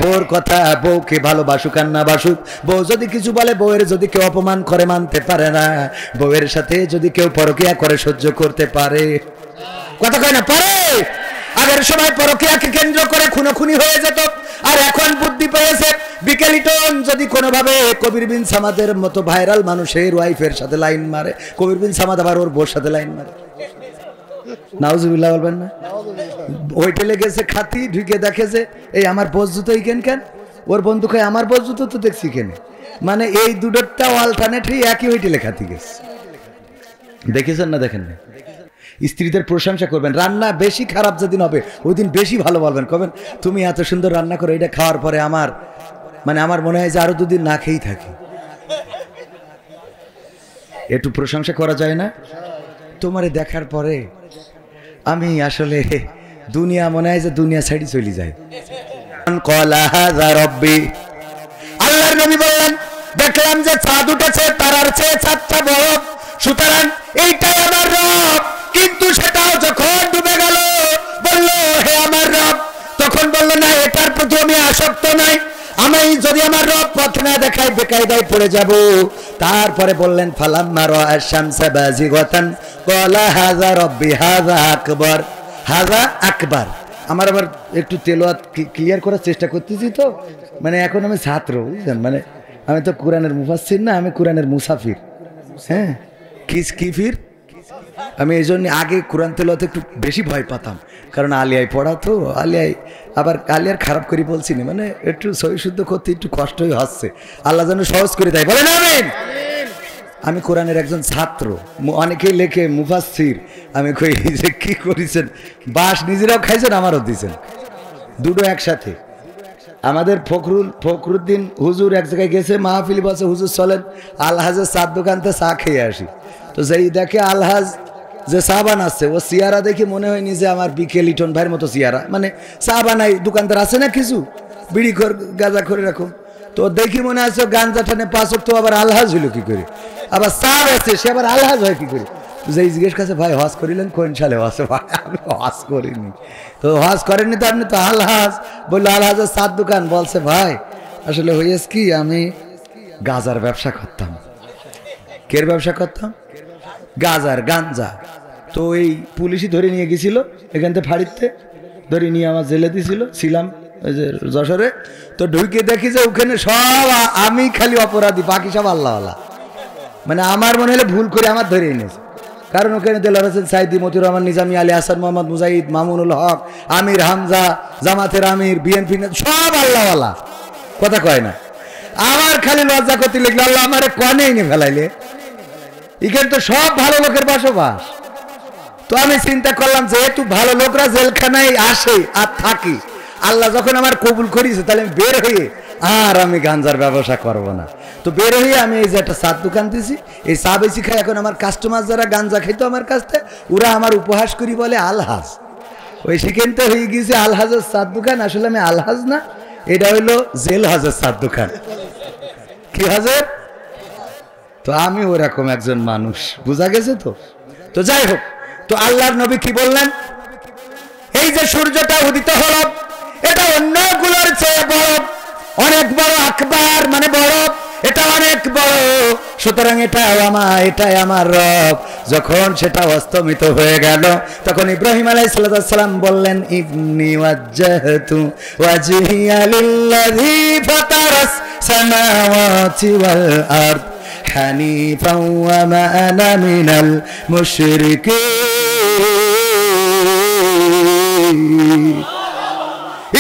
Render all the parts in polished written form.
বউর কথা, বউকে ভালোবাসুক আর না বাসুক, বউ যদি কিছু বলে, বউয়ের যদি কেউ অপমান করে মানতে পারে না, বউয়ের সাথে যদি কেউ পরকিয়া করে সহ্য করতে পারে, কথা কয় না পারে। আগের সময় পরকিয়াকে কেন্দ্র করে খুনোখুনি হয়ে যেত, আর এখন বুদ্ধি পেয়েছে বিকেলিটন যদি কোনোভাবে কবির বিন সামাদের মতো ভাইরাল মানুষের ওয়াইফের সাথে লাইন মারে, কবির বিন সামাদ আবার ওর বউর সাথে লাইন মারে, নাউজুবিল্লাহ বলবেন না? হোটেলে গেছে খাতি, ঢুকে দেখেছে এই আমার বস জুতো এইখান কেন, ওর বন্ধু কয় আমার বস জুতো তো দেখছি কেনে, মানে এই দুটোটা অল্টারনেটই একই হোটেলে খাতি গেছে। দেখেছেন না? দেখেন না? স্ত্রীদের প্রশংসা করবেন, রান্না বেশি খারাপ যেদিন হবে ওই দিন বেশি ভালো বলবেন, কবেন তুমি এত সুন্দর রান্না করো, এটা খাওয়ার পরে আমার মনে হয় যে আরো দুদিন না খেয়েই থাকি। একটু প্রশংসা করা যায় না? তোমারে দেখার পরে আমি আসলে দুনিয়া মনে হয় যে দুনিয়া ছাড়ি চলে যায়। আল্লাহর নবী বললেন, দেখলাম যে চাঁদ উঠেছে, তারার চেয়ে চাঁদটা বড়, সুতরাং এইটাই আমার রব। কিন্তু সেটাও যখন ডুবে গেল, বলল হে আমার রব, তখন বলল না এটার প্রতি আমি আসক্ত নাই, আমি যদি আমার রব পথ না দেখাই বেকায়দায় পড়ে যাব। তারপরে বললেন ফালাম্মা রাআ শামসা বাজিগাতান ক্বালা হাযা রব্বি হাযা আকবার, হাযা আকবার। আমার আবার একটু তেলাওয়াত ক্লিয়ার করার চেষ্টা করতেছি, তো মানে এখন আমি ছাত্র, বুঝলেন, মানে আমি তো কোরআনের মুফাসসির না, আমি কোরআনের মুসাফির। হ্যাঁ, কিফির। আমি এই জন্য আগে কোরআন তেলাওয়াতে একটু বেশি ভয় পাতাম, কারণ আলিয়ায় পড়া তো, আবার আলিয়ার খারাপ করে বলছি না, মানে একটু সহি শুদ্ধ করতে একটু কষ্টই হচ্ছে, আল্লাহ যেন সহজ করে দেয়, বলেন আমিন। আমি কোরআনের একজন ছাত্র, অনেকেই লেখে মুফাসসির, আমি কই যে কি করেছেন, বাস নিজেরাও খাইছেন আমারও দিয়েছেন, দুটো একসাথে। আমাদের ফখরুদ্দিন হুজুর এক জায়গায় গেছে, মাহফিল বসে, হুজুর চলেন আলহাজের চার দোকানতে চা খেয়ে আসি। তো যেই দেখে আলহাজ যে চা বানাচ্ছে, ও চেয়ারা দেখে মনে হয়নি যে আমার বিকেল লিটন ভাইয়ের মতো চেয়ারা, মানে চা বানাই দোকানদার আছে না কিছু বিড়ি গাঁজা করে রাখুন, তো দেখি মনে আছে গাঞ্জা টানে পাঁচক, তো আবার আলহাজ হইল কি করে, আবার চা আছে সে আবার আলহাজ হয় কি করে। যেই জিজ্ঞেস করছে ভাই হজ করিলেন কোন সালে? হজ? ভাই আমি হজ করিনি। তো হজ করেননি তো আপনি তো আলহাজ? বললো আলহাজের চার দোকান। বলছে ভাই আসলে হইয়াছে কি, আমি গাঁজার ব্যবসা করতাম। কের ব্যবসা করতাম? গাঁজার, গাঞ্জা। তো এই পুলিশই ধরে নিয়ে গেছিল, এখান থেকে ফাড়িতে ধরে নিয়ে আমার জেলে দিয়েছিল, ছিলাম ওই যে যশোরে। তো ঢুকে দেখি যে ওখানে সব আমি খালি অপরাধী, বাকি সব আল্লাহওয়ালা, মানে আমার মনে হলে ভুল করে আমার ধরে এনেছে। কারণ ওখানে দেলোয়ার হোসেন সাইদি, মতিউর রহমান নিজামী, আলী হাসান, মোহাম্মদ মুজাহিদ, মামুনুল হক, আমির হামজা, জামাতের আমির, বিএনপি সব আল্লাহওয়ালা, কথা কয় না। আমার খালি লজ্জা করতে লিখলো, আল্লাহ আমার কনে এনে ফেলাইলে, এখানে তো সব ভালো লোকের বসবাস। তো আমি চিন্তা করলাম যেহেতু ভালো লোকরা জেলখানায় আসে আর থাকি, আল্লাহ যখন আমার কবুল করিয়েছে, তাহলে আমি বের হয়ে আর আমি গাঞ্জার ব্যবসা করব না। তো বের হয়ে আমি এই যে একটা চার দোকান দিয়েছি, এই চা বেশি খাই। এখন আমার কাস্টমার যারা গাঞ্জা খাইতো আমার কাছ থেকে, ওরা আমার উপহাস করি বলে আলহাজ। ওই সেখানটা হয়ে গিয়েছে আলহাজের চার দোকান। আসলে আমি আলহাজ না, এটা হইলো জেল হাজের চার দোকান। কি হাজের? তো আমি ওরকম একজন মানুষ, বুঝা গেছে তো? তো যাই হোক, তো আল্লাহর নবী কি বললেন, এই যে সূর্যটা উদিত হলো, এটা অন্যগুলোর চেয়ে বড়, অনেক বড়, আকবার মানে বড়, এটা অনেক বড়, সুতরাং এটাই আমার রব। যখন সেটা অস্তমিত হয়ে গেল, তখন ইব্রাহিম আলাইহিস সালাম বললেন, ইন্নী ওয়াজ্জাহতু ওয়াজহিয়া লিল্লাযী ফাতারাস সামাওয়াতি ওয়াল আরদ হানিফান ওয়া মা আনা মিনাল মুশরিকিন।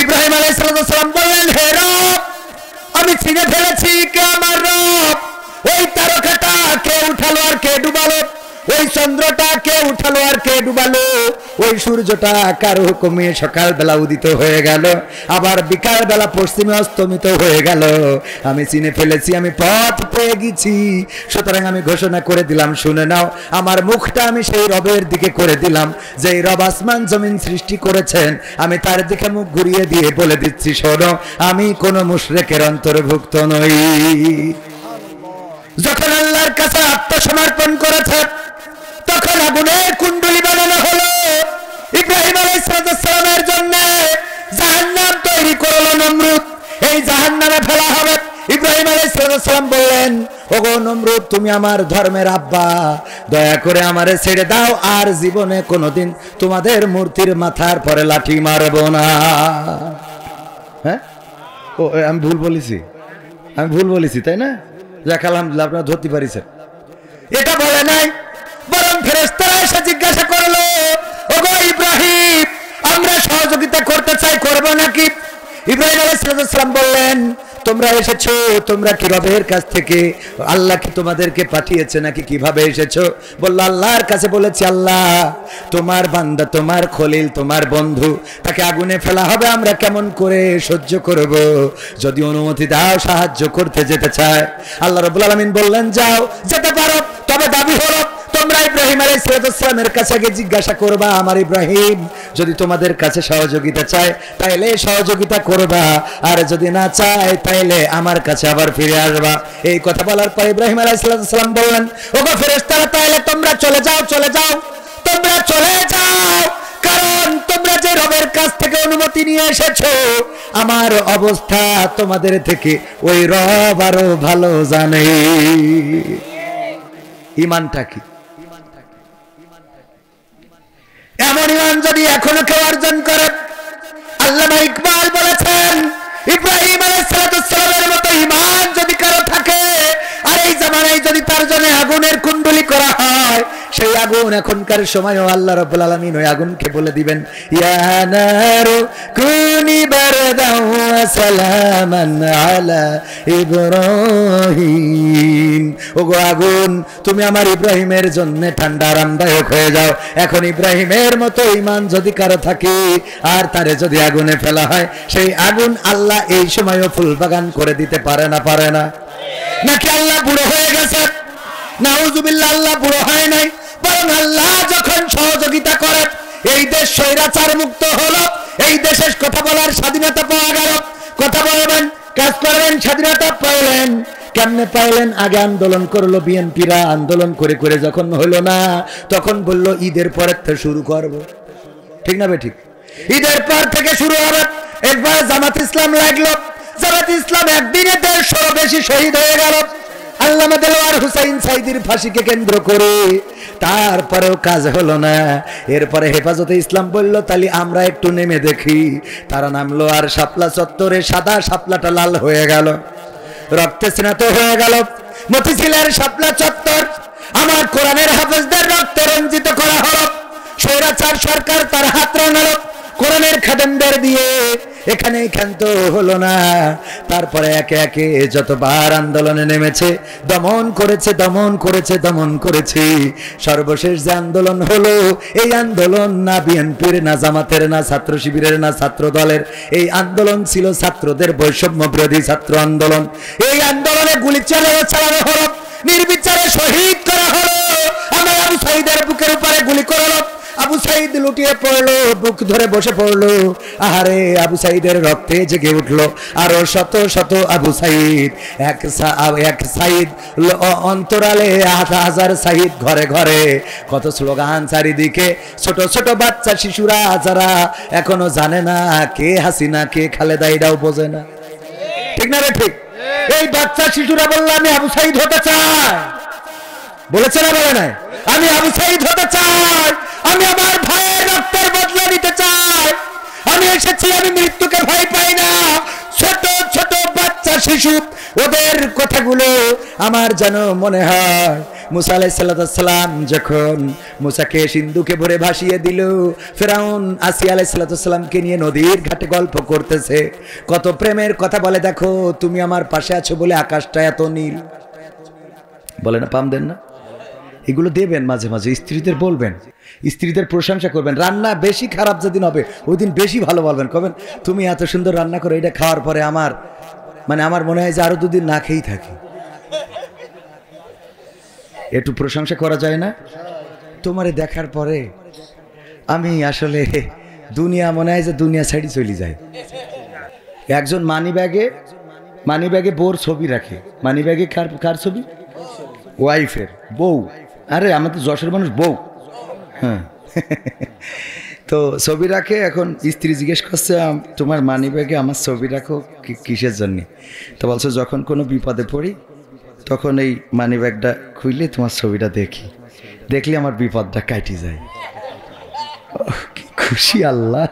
ইব্রাহিম আলাইহিস সালাম বললেন, হে রব, আমি চিনে ফেলেছি কে আমার রব। ওই তারকাটা কে উঠালো আর কে ডুবালো, ওই চন্দ্রটা কে উঠালো আর কে ডুবালো, ওই সূর্যটা কার হুকুমে সকাল বেলা উদিত হয়ে গেল, আবার বিকাল বেলা পশ্চিমে অস্তমিত হয়ে গেল। আমি চিনে ফেলেছি, আমি পথ পেয়ে গেছি। সুতরাং আমি ঘোষণা করে দিলাম, শুনে নাও, আমার মুখটা আমি সেই রবের দিকে করে দিলাম, যেই রব আসমান জমিন সৃষ্টি করেছেন। আমি তার দিকে মুখ ঘুরিয়ে দিয়ে বলে দিচ্ছি, শোনো, আমি কোনো মুশরিকের অন্তর্ভুক্ত নই। যখন আল্লাহর কাছে আত্মসমর্পণ করেছে, তখন আগুনের কুণ্ডলী বানানো হলো। ইব্রাহিম আলাইহিস সালামের জন্য জাহান্নাম তৈরি করলো নমরুদ। ওগো নমরুদ, তুমি আমার ধর্মের আব্বা, দয়া করে আমারে ছেড়ে দাও, আর জীবনে কোনোদিন তোমাদের মূর্তির মাথার পরে লাঠি মারব না। হ্যাঁ, ও আমি ভুল বলেছি তাই না? যাক আলহামদুলিল্লাহ, আপনারা ধরতে পারিছেন। এটা বলে নাই, বরং ফেরেশতারা এসে জিজ্ঞাসা করলো, ওগো ইব্রাহিম, আমরা সহযোগিতা করতে চাই, করবো নাকি? ইব্রাহিম আলাইহিস সালাম বললেন, তোমরা এসেছো, তোমরা কি রবের কাছ থেকে? আল্লাহ কি তোমাদেরকে পাঠিয়েছে নাকি কিভাবে এসেছো? বলল, আল্লাহর কাছে বলেছি, আল্লাহ তোমার বান্দা, তোমার খলিল, তোমার বন্ধু, তাকে আগুনে ফেলা হবে, আমরা কেমন করে সহ্য করব? যদি অনুমতি দাও, সাহায্য করতে যেতে চায়। আল্লাহ রাব্বুল আলামিন বললেন, যাও, যেতে পারো, তবে দাবি হলো তোমরা ইব্রাহিম আলাইহিস সালামের কাছে গিয়ে জিজ্ঞাসা করবা, আমার ইব্রাহিম যদি তোমাদের কাছে সহযোগিতা চায় তাইলে সহযোগিতা করবা, আর যদি না চায় তাইলে আমার কাছে আবার ফিরে আসবা। এই কথা বলার পর ইব্রাহিম আলাইহিস সালাম বললেন, ওগো ফেরেশতারা, তাইলে তোমরা চলে যাও, তোমরা চলে যাও, কারণ তোমরা যে রবের কাছ থেকে অনুমতি নিয়ে এসেছো, আমার অবস্থা তোমাদের থেকে ওই রব আরো ভালো জানে। ঈমানটা কি? এমন ঈমান যদি এখনো কেউ অর্জন করে, আল্লামা ইকবাল বলেছেন, ইব্রাহিম আলাইহিস সালামের মতো ঈমান যদি কারো থাকে, আর এই জামানায় যদি তার জন্য আগুনের কুণ্ডলী করা হয়, সেই আগুন এখনকার সময়ও আল্লাহ রাব্বুল আলামিন ওই আগুনকে বলে দিবেন, ইয়া নারু কুনি বারদাও ওয়া সালামান আলা ইব্রাহিম। ওগো আগুন, তুমি আমার ইব্রাহিমের জন্য ঠান্ডা আরামদায়ক হয়ে যাও। এখন ইব্রাহিমের মতো ঈমান যদি কারো থাকে, আর তারে যদি আগুনে ফেলা হয়, সেই আগুন আল্লাহ এই সময়ও ফুল বাগান করে দিতে পারে না? নাকি আল্লাহ বুড়ো হয়ে গেছে? নাউজুবিল্লাহ, আল্লাহ বুড়ো হয় নাই, বরং আল্লাহ যখন সহযোগিতা করে, এই দেশ স্বৈরাচার মুক্ত হলো, এই দেশের কথা বলার স্বাধীনতা পাওয়া গেল, কথা বলবেন, কাজ করবেন, স্বাধীনতা পাইলেন। কেমনে পাইলেন? আগে আন্দোলন করলো বিএনপিরা, আন্দোলন করে করে যখন হলো না, তখন বললো ঈদের পরের থেকে শুরু করবো। ঠিক না ঠিক? ঈদের পর থেকে শুরু হবে। এরপর জামাত ইসলাম লাগলো, জামাত ইসলাম একদিনে 150 বেশি শহীদ হয়ে গেল আল্লামা দেলোয়ার হোসেন সাইদির ফাঁসিকে কেন্দ্র করে। তারপরেও কাজ হলো না। এরপরে হেফাজতে ইসলাম বলল, তাহলে আমরা একটু নেমে দেখি। তারা নামলো, আর শাপলা চত্বরে সাদা শাপলাটা লাল হয়ে গেল, রক্তে স্নাত হয়ে গেল। মতিঝিলের শাপলা চত্বর আমার কোরআনের হাফেজদের রক্তে রঞ্জিত করা হলো। স্বৈরাচার সরকার তার হাত রাঙালো কোরআনের খাদেমদের দিয়ে। এখানে ক্ষান্ত হলো না। তারপরে একে একে যতবার আন্দোলনে নেমেছে, দমন করেছে। সর্বশেষ যে আন্দোলন হলো, এই আন্দোলন না বিএনপির, না জামাতের, না ছাত্র শিবিরের, না ছাত্র দলের। এই আন্দোলন ছিল ছাত্রদের বৈষম্য বিরোধী ছাত্র আন্দোলন। এই আন্দোলনে গুলি চালানো হলো, নির্বিচারে শহীদ করা হলো। আমার আবু সাঈদের বুকের উপরে গুলি করলো, আবু সাঈদ লুটিয়ে পড়লো, বুক ধরে বসে পড়লো। আহারে, আবু সাঈদের রক্তে জেগে উঠলো আরো শত শত আবু সাঈদ। এক সাঈদ অন্তরালে 8,000 সাঈদ, ঘরে ঘরে কত স্লোগান চারিদিকে। ছোট ছোট বাচ্চা শিশুরা যারা এখনো জানে না কে হাসিনা কে খালেদা, এটাও বোঝে না। ঠিক না রে? ঠিক। এই বাচ্চা শিশুরা বললো, আমি আবু সাঈদ হতে চাই। বলেছে না? বলে নাই? আমি আবু সাঈদ হতে চাই, আমি আমার ভাইয়ের রক্তের বদলা নিতে চাই। আমি এসেছি, আমি মৃত্যুকে ভয় পাই না। ছোট ছোট বাচ্চা শিশু, ওদের কথাগুলো আমার যেন মনে হয় মুসা আলাইহিস সালাম যখন মুসাকে সিন্ধুকে ভরে ভাসিয়ে দিল, ফেরাউন আসিয়া আলাইহিস সালামকে নিয়ে নদীর ঘাটে গল্প করতেছে, কত প্রেমের কথা বলে। দেখো, তুমি আমার পাশে আছো বলে আকাশটা এত নীল। বলে না? পাম দেন না? এগুলো দেবেন মাঝে মাঝে, স্ত্রীদের বলবেন, স্ত্রীদের প্রশংসা করবেন। রান্না বেশি খারাপ যেদিন হবে ওই দিন বেশি ভালো বলবেন, কবেন তুমি এত সুন্দর রান্না করো, এটা খাওয়ার পরে আমার মনে হয় যে আরো 2 দিন না খেয়েই থাকি। একটু প্রশংসা করা যায় না? তোমারে দেখার পরে আমি আসলে দুনিয়া, মনে হয় যে দুনিয়া ছাড়ি চলে যায়। একজন মানি ব্যাগে বউর ছবি রাখে। মানি ব্যাগে কার ছবি? ওয়াইফের, বউ। আরে আমাদের যশোর মানুষ বউ। হ্যাঁ, তো ছবি রাখে। এখন স্ত্রী জিজ্ঞেস করছে, তোমার মানি ব্যাগে আমার ছবি রাখো কিসের জন্য? তো বলছে, যখন কোনো বিপদে পড়ি তখন এই মানি ব্যাগটা খুললে তোমার ছবিটা দেখি, দেখলে আমার বিপদটা কাটি যায়। কি খুশি আল্লাহ,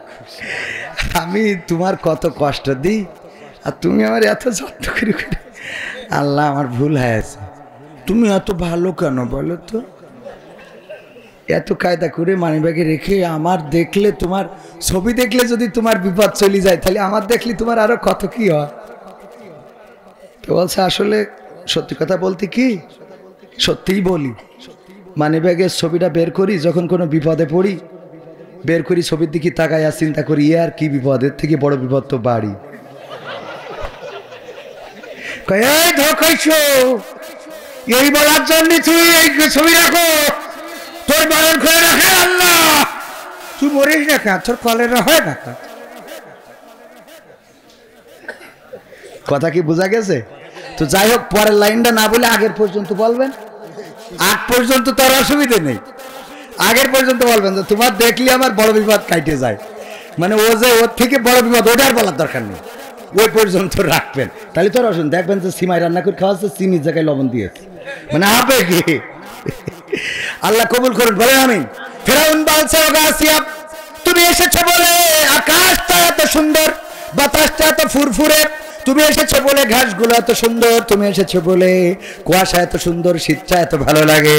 আমি তোমার কত কষ্ট দিই আর তুমি আমার এত যত্ন করে। আল্লাহ আমার ভুল হয়েছে, তুমি এত ভালো কেন বলো তো? এত কায়দা করে মানি ব্যাগে রেখে আমার দেখলে, তোমার ছবি দেখলে যদি তোমার বিপদ চলে যায়, তাহলে আমার দেখলে তোমার আরো কত কি হয়। তো বলছে আসলে সত্যি কথা বলতে কি, সত্যিই বলি, মানি ব্যাগের ছবিটা বের করি যখন কোনো বিপদে পড়ি, বের করি ছবির দিকে তাকাই আর চিন্তা করি আর কি বিপদের থেকে বড় বিপদ তো বাড়ি। এই বলার জন্য তুই এই ছবি রাখো, তোর বারণ করে রাখে আল্লাহ, তুই মরিস না কেন, তোর কলেরা হয় না। কথা কি বোঝা গেছে? তো যাই হোক, পরের লাইনটা না বলে আগের পর্যন্ত বলবেন। আগ পর্যন্ত তোর অসুবিধে নেই, আগের পর্যন্ত বলবেন যে তোমার দেখলে আমার বড় বিপদ কাটে যায়, মানে ও যে ওর থেকে বড় বিপদ ওটার বলার দরকার নেই, ওই পর্যন্ত রাখবেন। তাহলে তোর অসুন দেখবেন যে সিমাই রান্না করে খাওয়াচ্ছে, চিনির জায়গায় লবণ দিয়েছে, মানে আবেগে। আল্লাহ কবুল করুন, বলে আমিন। ফেরাউন বলছে, ওগো আসিয়া, তুমি এসেছো বলে আকাশটা এত সুন্দর, বাতাসটা এত ফুরফুরে, তুমি এসেছো বলে ঘাসগুলো এত সুন্দর, তুমি এসেছো বলে কুয়াশা এত সুন্দর, শীতটা এত ভালো লাগে।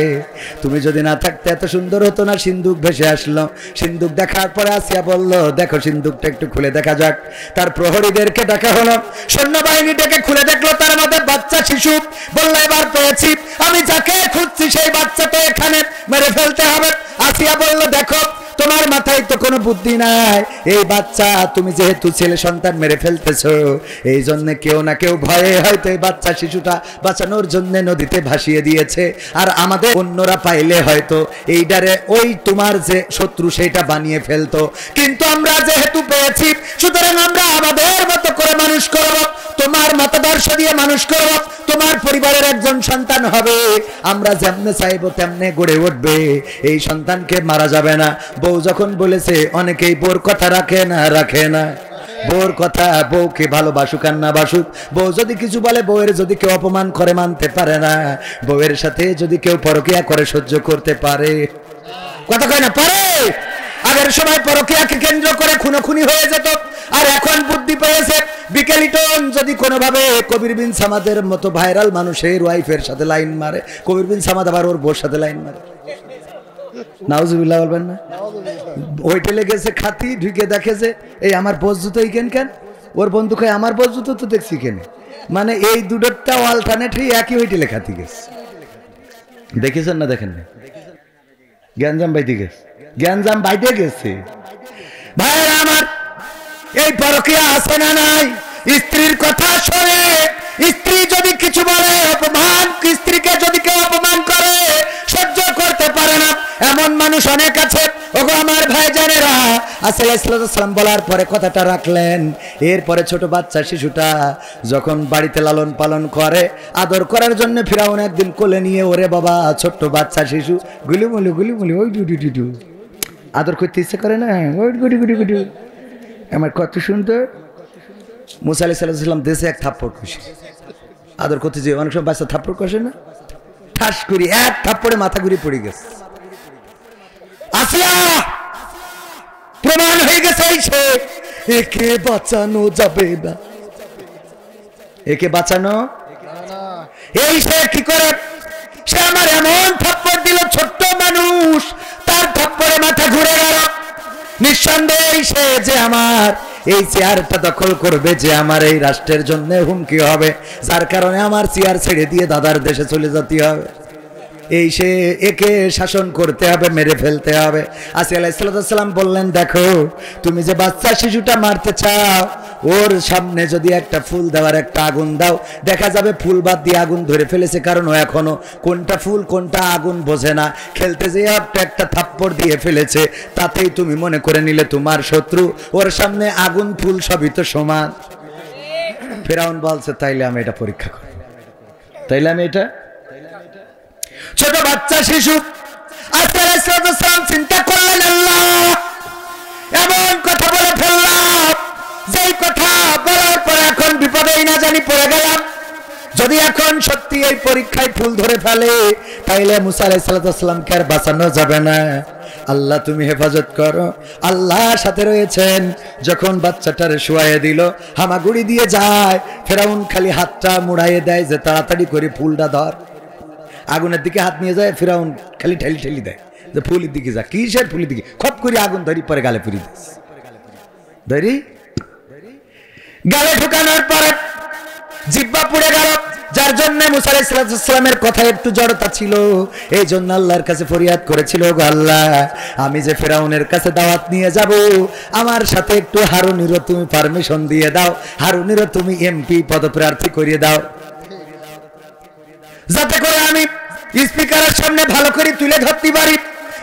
তুমি যদি না থাকতে এত সুন্দর হতো না। সিন্দুক ভেসে আসলো, সিন্দুক দেখার পরে আসিয়া বলল, দেখো সিন্দুকটা একটু খুলে দেখা যাক। তার প্রহরীদেরকে ডাকা হলো, সৈন্যবাহিনী ডেকে খুলে দেখলো তার মধ্যে বাচ্চা শিশু। বললো, এবার পেয়েছি, আমি যাকে খুঁজছি সেই বাচ্চা তো এখানে, মেরে ফেলতে হবে। আসিয়া বলল, দেখো তোমার মাথায় তো কোনো বুদ্ধি নাই, এই বাচ্চা তুমি যেহেতু ছেলে সন্তান মেরে ফেলতেছো, এই জন্য কেউ না কেউ ভয়ে হয়তো এই বাচ্চা শিশুটা বাঁচানোর জন্য নদীতে ভাসিয়ে দিয়েছে, আর আমাদের অন্যরা পাইলে হয়তো এইটারে ওই তোমার যে শত্রু সেটা বানিয়ে ফেলতো, কিন্তু আমরা যেহেতু পেয়েছি, সুতরাং আমরা আমাদের মতো করে মানুষ করব, তোমার মতাদর্শ দিয়ে মানুষ করব, তোমার পরিবারের একজন সন্তান হবে, আমরা যেমনে চাইবো তেমনে গড়ে উঠবে, এই সন্তানকে মারা যাবে না। বউ যখন বলেছে, অনেকেই বউর কথা রাখে না, বউর কথা, বউকে ভালোবাসুক আর না বাসুক, বউ যদি কিছু বলে, বউয়ের যদি কেউ অপমান করে মানতে পারে না, বউয়ের সাথে যদি কেউ পরকীয়া করে সহ্য করতে পারে, কথা কয় না পারে। আগের সময় পরকীয়াকে কেন্দ্র করে খুনোখুনি হয়ে যেত, আর এখন বুদ্ধি পেয়েছে, বিকেলিটন যদি কোনোভাবে কবির বিন সামাদের মতো ভাইরাল মানুষের ওয়াইফের সাথে লাইন মারে, কবির বিন সামাদ আবার ওর বউর সাথে লাইন মারে, নাউজুবিল্লাহ বলবেন না? হোটেলে গেছে, খাতি ঢুকে দেখেছে এই আমার বস জুতো কেন কেন, ওর বন্ধু কয় আমার বস জুতো তো দেখছি কেন, মানে এই দুটোটা অল্টারনেটই একই হোটেলে খাতি গেছে। দেখেছেন না? দেখেন না? গ্যাঞ্জাম বাইতে গেছে, গ্যাঞ্জাম বাইতে গেছে। ভাইরা আমার, এই পরকীয়া আছে না নাই? স্ত্রীর কথা শোনে, স্ত্রী যদি কিছু বলে, অপমান, স্ত্রীকে যদি কেউ অপমান করে সহ্য করতে পারে না, এমন মানুষ অনেক আছে। ওগো আমার ভাইজানেরা, আসসালাম বলার পরে কথাটা রাখলেন। এরপরে ছোট বাচ্চা শিশুটা যখন বাড়িতে লালন পালন করে, আদর করার জন্য ফিরাউন একদিন কোলে নিয়ে, ওরে বাবা ছোট্ট বাচ্চা শিশু, গুলিমুলি গুলিমুলি, ওই ডু আদর করতে ইচ্ছে করে না, ওই গুডি গুডি গুডি, আমার কত সুন্দর। মুসা আলাইহিস সালাম দেশে এক থাপ্পড় খুশি, আদর করতে যে অনেক সময় বাচ্চা থাপ্পড় কষে না, ঠাস করি এক থাপ্পড়ে মাথা ঘুরে পড়ে গেছে। আসিয়া প্রমাণ হয়ে গেছে, একে বাঁচানো যাবে না, একে বাঁচানো, এই সে কি করে, সে আমার এমন থাপ্পড় দিল, ছোট্ট মানুষ, তার থাপ্পড়ে মাথা ঘুরে গেল। নিঃসন্দেহে সে যে আমার এই চেয়ারটা দখল করবে, যে আমার এই রাষ্ট্রের জন্য হুমকি হবে, যার কারণে আমার চেয়ার ছেড়ে দিয়ে দাদার দেশে চলে যেতে হবে, এই সে, একে শাসন করতে হবে, মেরে ফেলতে হবে। আসিয়া আলাইহিস সালাম বললেন, দেখো তুমি যে বাচ্চা শিশুটা মারতে চাও, ওর সামনে যদি একটা ফুল দেওয়ার একটা আগুন দাও, দেখা যাবে ফুল বাদ দিয়ে আগুন ধরে ফেলেছে, কারণ ও এখনো কোনটা ফুল কোনটা আগুন বোঝে না, খেলতে যেয়ে একটা থাপ্পড় দিয়ে ফেলেছে, তাতেই তুমি মনে করে নিলে তোমার শত্রু, ওর সামনে আগুন ফুল সবই তো সমান। ফেরাউন বলছে, তাইলে আমি এটা পরীক্ষা করি, তাইলে আমি এটা, ছোট বাচ্চা শিশু আসসালাম চিন্তা করলেন, আল্লাহ এমন কথা বলে ফেললাম, যেই কথা বলার পর এখন বিপদেই না জানি পড়ে গেলাম, যদি এখন সত্যি এই পরীক্ষায় ফুল ধরে ফেলে তাইলে মুসা আলাইহিস সালামকে আর বাঁচানো যাবে না। আল্লাহ তুমি হেফাজত করো। আল্লাহ সাথে রয়েছেন। যখন বাচ্চাটারে শুয়ায়ে দিল, হামাগুড়ি দিয়ে যায়, ফেরাউন খালি হাতটা মুড়াইয়ে দেয় যে তাড়াতাড়ি করে ফুলটা ধর। আগুনের দিকে হাত নিয়ে যায়, ফেরাউন খালি ঠেলি ঠেলি দেয় যে ফুলের দিকে যা। কিসের ফুলের দিকে? খপ করে আগুন ধরি, পরে গালে পুরি দিস, ধরি গালে ঢুকানোর পরে জিহ্বা পুড়ে গেল। যার জন্য মুসা আলাইহিস সালামের কথা একটু জড়তা ছিল, এই জন্য আল্লাহর কাছে ফরিয়াদ করেছিল, গো আল্লাহ, আমি যে ফেরাউনের কাছে দাওয়াত নিয়ে যাব, আমার সাথে একটু হারুনেরও তুমি পারমিশন দিয়ে দাও, হারুনেরও তুমি এমপি পদপ্রার্থী করিয়ে দাও, যাতে করে আমি স্পিকারের সামনে ভালো করে তুলে ধরতে পারি।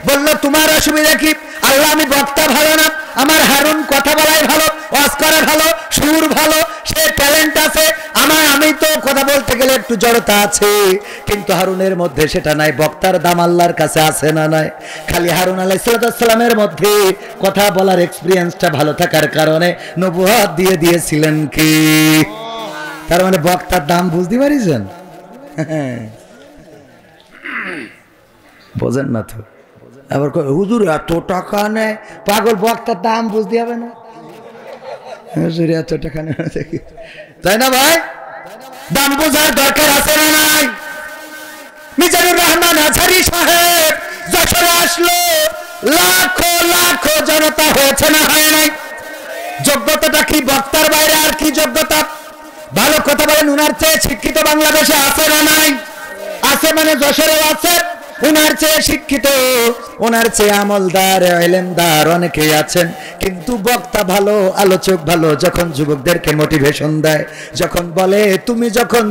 বলল তোমার অসুবিধা কি? আল্লাহ, আমি বক্তা ভালো না, আমার হারুন কথা বলাই ভালো, ওয়াজ করা ভালো, সুর ভালো, সে ট্যালেন্ট আছে। আমি তো কথা বলতে গেলে একটু জড়তা আছে, কিন্তু হারুনের মধ্যে সেটা নাই। বক্তার দাম আল্লাহর কাছে আছে না নাই? খালি হারুন আলাইহিস সালামের মধ্যে কথা বলার এক্সপিরিয়েন্সটা ভালো থাকার কারণে নবুয়ত দিয়ে দিয়েছিলেন কি? তার মানে বক্তার দাম বুঝতে পারিছেন? বোঝেন না তো। আবার হুজুর এত টাকা নেয়, পাগল, বক্তার দাম বুঝতে হবে না? হুজুর এত টাকা নেয়, তাই না ভাই? দাম বোঝার দরকার আছে না নাই? মিজানুর রহমান আজহারী সাহেব যশোরে আসলো, লাখো লাখো জনতা হয়েছে না হয় নাই? যোগ্যতাটা কি? বক্তার বাইরে আর কি যোগ্যতা? ভালো কথা বলেন, উনার চেয়ে শিক্ষিত বাংলাদেশে আছে না নাই? আছে, মানে যশোরেও আছে। উনার চেয়ে শিক্ষিত, ওনার চেয়ে আমলদার, ইলমদার অনেকেই আছেন, কিন্তু বক্তা ভালো, আলোচক ভালো। যখন যুবকদেরকে মোটিভেশন দেয়, যখন বলে তুমি যখন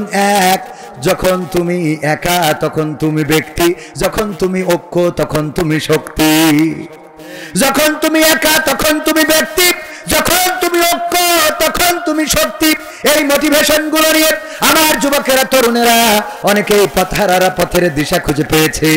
এক, যখন তুমি একা তখন তুমি ব্যক্তি, যখন তুমি ঐক্য তখন তুমি শক্তি, যখন তুমি একা তখন তুমি ব্যক্তি, যখন তুমি ঐক্য তখন তুমি শক্তি। এই মোটিভেশন গুলো নিয়ে আমার যুবকেরা, তরুণেরা অনেকেই পথহারারা পথের দিশা খুঁজে পেয়েছে।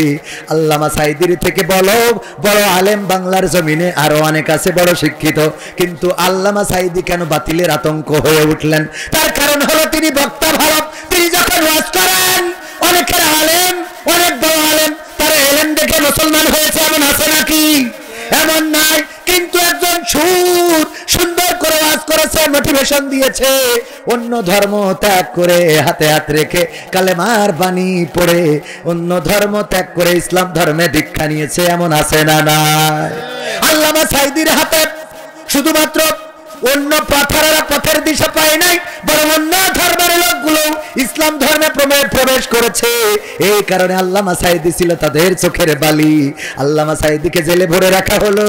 আল্লামা সাঈদীর থেকে বলো বড় আলেম বাংলার জমিনে আরো অনেক আছে বড় শিক্ষিত, কিন্তু আল্লামা সাঈদী কেন বাতিলের আতঙ্ক হয়ে উঠলেন? তার কারণ হলো তিনি বক্তা ভালো। তিনি যখন ওয়াজ করেন, অনেকের আলেম, অনেক বড় আলেম, তারা এলেম দেখে মুসলমান হয়েছে এমন আছে নাকি? এমন নাই। কিন্তু একজন সুন্দর করে ওয়াজ করেছে, মোটিভেশন দিয়েছে, অন্য ধর্ম ত্যাগ করে হাতে হাত রেখে কালেমার বাণী পড়ে অন্য ধর্ম ত্যাগ করে ইসলাম ধর্মে দীক্ষা নিয়েছে, এমন আছে না নাই? আল্লামা সাঈদীর হাতে শুধুমাত্র অন্য পথহারারা পথের দিশা পায় নাই, বরং অন্য ধর্মের লোকগুলো ইসলাম ধর্মে প্রবেশ করেছে। এই কারণে আল্লামা সাঈদী ছিল তাদের চোখের বালি। আল্লামা সাঈদীকে জেলে ভরে রাখা হলো।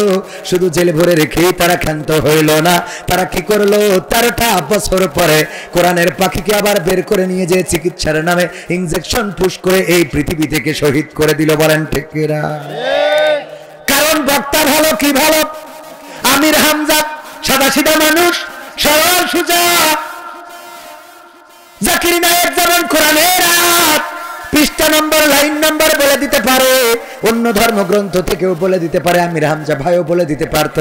শুধু জেলে ভরে রেখেই তারা ক্ষান্ত হইল না, তারা কি করলো? 13টা বছর পরে কোরআনের পাখিকে আবার বের করে নিয়ে যে চিকিৎসার নামে ইনজেকশন পুশ করে এই পৃথিবী থেকে শহীদ করে দিল। বলেন ঠিক কিনা? কারণ বক্তা ভালো। কি ভালো? আমির হামজা সাদাসিধা মানুষ, সরল সুজা। জাকির নায়েক যেমন কোরআনের আয়াত পৃষ্ঠা নম্বর, লাইন নম্বর বলে দিতে পারে, অন্য ধর্মগ্রন্থ থেকেও বলে দিতে পারে। আমির হামজা ভাইও বলে দিতে পারত।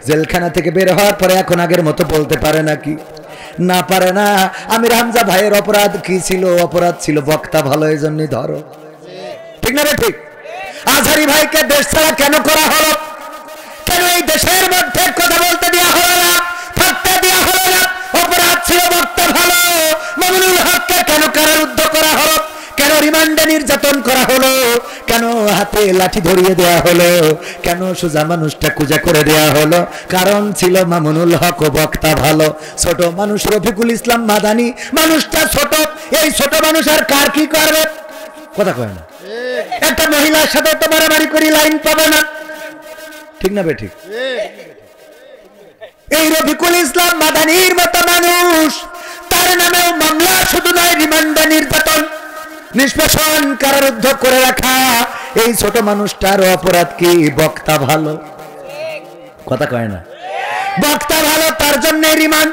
জেলখানা থেকে বের হওয়ার পরে এখন আগের মতো বলতে পারে নাকি? না পারে না। আমির হামজা ভাইয়ের অপরাধ কি ছিল? অপরাধ ছিল বক্তা ভালো, এই জন্যই ধরো। ঠিক না? ঠিক। আজহারী ভাইকে দেশ ছাড়া কেন করা হলো? কেন এই দেশের মধ্যে কথা বলতে দেওয়া হলো না, থাকতে দেওয়া হলো না? অপরাধ ছিল বক্তা ভালো। মামুনুল হককে কেন কারারুদ্ধ করা হলো? কেন রিমান্ডে নির্যাতন করা হলো? কেন হাতে লাঠি ধরিয়ে দেওয়া হলো? কেন সোজা মানুষটা কুজা করে দেওয়া হলো? কারণ ছিল মামুনুল হক বক্তা ভালো। ছোট মানুষ রফিকুল ইসলাম মাদানী, মানুষটা ছোট। এই ছোট মানুষ আর কার কি করবে? কথা কয় না। একটা মহিলার সাথে তো মারামারি করি লাইন পাবে না। ঠিক না বেঠিক? এই রফিকুল ইসলাম মাদানীর মতো মানুষ, তার নামেও মামলা শুধু নয়, রিমান্ডে নির্যাতন, নিষ্পেষণ, কারারুদ্ধ করে রাখা। এই ছোট মানুষটার অপরাধ কি? বক্তা ভালো। কথা কয় না। বক্তা ভালো, তার জন্য রিমান্ড।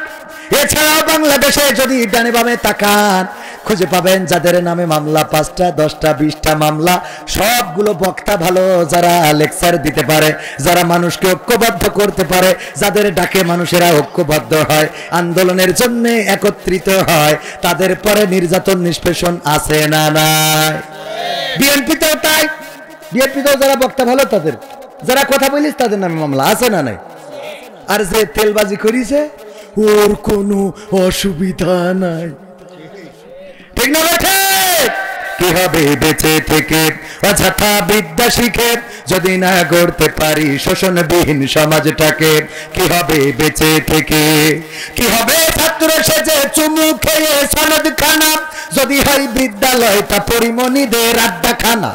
এছাড়াও বাংলাদেশে যদি ডানে বামে তাকান, খুঁজে পাবেন যাদের নামে মামলা 5টা 10টা 20টা মামলা, সবগুলো বক্তা ভালো, যারা লেকচার দিতে পারে, যারা মানুষকে ঐক্যবদ্ধ করতে পারে, যাদের ডাকে মানুষেরা ঐক্যবদ্ধ হয়, আন্দোলনের জন্য একত্রিত হয়, তাদের পরে নির্যাতন নিষ্পেষণ আছে না নাই? বিএনপিতেও তাই, বিএনপিতেও যারা বক্তা ভালো, তাদের যারা কথা বলিস তাদের নামে মামলা আছে না নাই? আর যে তেলবাজি করিছে ওর কোনো অসুবিধা নাই, ঠিক না বেঠে? কি হবে বেঁচে থেকে অযথা বিদ্যা শিখে যদি না গড়তে পারি শোষণবিহীন সমাজটাকে? কি হবে বেঁচে থেকে? কি হবে ছাত্র সেজে চুমু খেয়ে সনদ খানা যদি হয় বিদ্যালয় তা পরিমণিদের আড্ডাখানা?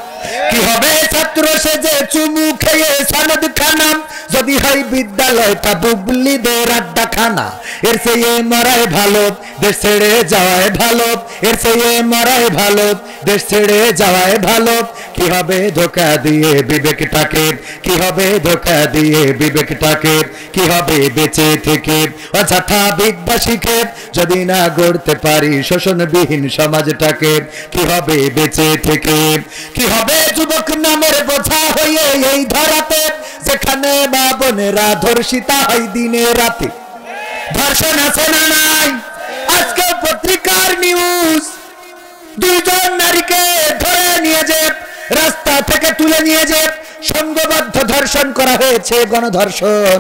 কি হবে ছাত্র সেজে চুমু খেয়ে সনদ খানা যদি হয় বিদ্যালয় তা বুবলিদের আড্ডাখানা? এর চেয়ে মরাই ভালো দেশ ছেড়ে যাওয়াই ভালো, এর চেয়ে মরাই ভালো দেশ ছেড়ে যাওয়াই ভালো। কি হবে ধোঁকা দিয়ে বিবেকটাকে, কি হবে ধোঁকা দিয়ে বিবেকটাকে? কি হবে বেঁচে থেকে অযথা বিদ্যা শিখে যদি না গড়তে পারি শোষণবিহীন সমাজটাকে? কি হবে বেঁচে থেকে? কি হবে যুবক নামের বোঝা হয়ে এই ধরাতে যেখানে মা বোনেরা ধর্ষিতা হয় দিনে রাতে? ধর্ষণ আছে না নাই? আজকে পত্রিকার নিউজ, 2 জন নারীকে ধরে নিয়ে যে রাস্তা থেকে তুলে নিয়ে যে সংঘবদ্ধ ধর্ষণ করা হয়েছে, গণধর্ষণ।